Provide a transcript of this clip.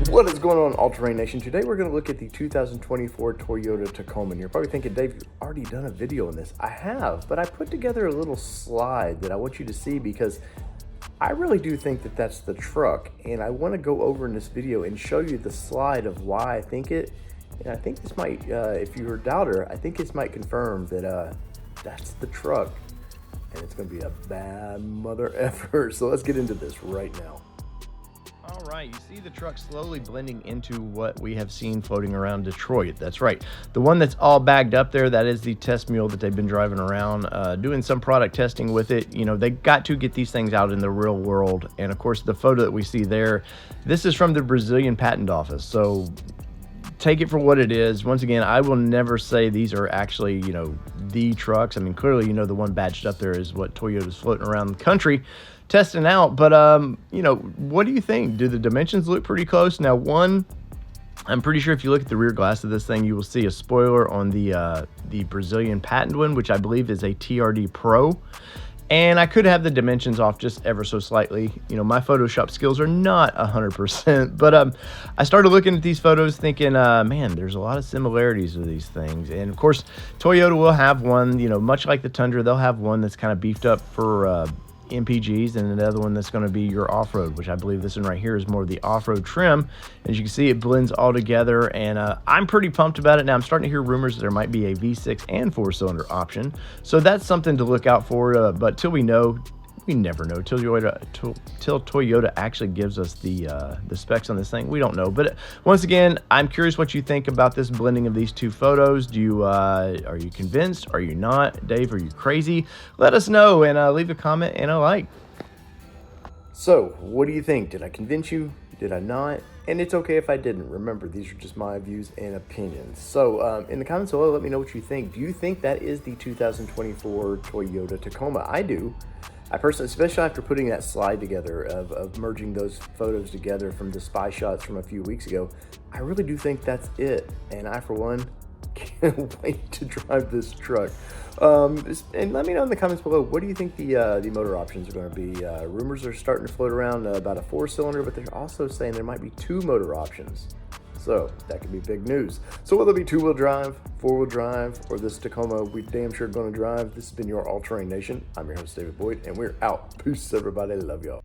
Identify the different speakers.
Speaker 1: What is going on, All Terrain Nation? Today we're going to look at the 2024 Toyota Tacoma. And you're probably thinking, Dave, you've already done a video on this. I have, but I put together a little slide that I want you to see because I really do think that that's the truck. And I want to go over in this video and show you the slide of why I think it. And I think this might, if you're a doubter, I think this might confirm that that's the truck. And it's going to be a bad mother effer. So let's get into this right now. All right, you see the truck slowly blending into what we have seen floating around Detroit. That's right. The one that's all bagged up there, that is the test mule that they've been driving around, doing some product testing with it. You know, they got to get these things out in the real world. And of course, the photo that we see there, this is from the Brazilian patent office. So take it for what it is. Once again, I will never say these are actually, you know, the trucks. I mean, clearly, you know, the one badged up there is what Toyota's floating around the country testing out. But you know, what do you think? Do the dimensions look pretty close? Now, one, I'm pretty sure if you look at the rear glass of this thing, you will see a spoiler on the Brazilian patent one, which I believe is a TRD Pro. And I could have the dimensions off just ever so slightly. You know, my Photoshop skills are not 100%, but I started looking at these photos thinking, man, there's a lot of similarities with these things. And of course, Toyota will have one, you know, much like the Tundra, they'll have one that's kind of beefed up for MPGs, and another one that's going to be your off-road, which I believe this one right here is more of the off-road trim. As you can see, it blends all together, and I'm pretty pumped about it. Now, I'm starting to hear rumors that there might be a V6 and 4-cylinder option, so that's something to look out for, but till we know, we never know. Till Toyota actually gives us the specs on this thing, we don't know. But once again, I'm curious what you think about this blending of these two photos. Do you are you convinced? Are you not? Dave, are you crazy? Let us know, and leave a comment and a like. So, what do you think? Did I convince you? Did I not? And it's okay if I didn't. Remember, these are just my views and opinions. So, in the comments below, let me know what you think. Do you think that is the 2024 Toyota Tacoma? I do. I personally, especially after putting that slide together of merging those photos together from the spy shots from a few weeks ago, I really do think that's it. And I, for one, can't wait to drive this truck. And let me know in the comments below, what do you think the motor options are going to be? Rumors are starting to float around about a 4-cylinder, but they're also saying there might be 2 motor options. So that could be big news. So will it be 2-wheel drive, 4-wheel drive, or this Tacoma we damn sure going to drive? This has been your All Terrain Nation. I'm your host, David Boyd, and we're out. Peace, everybody. Love y'all.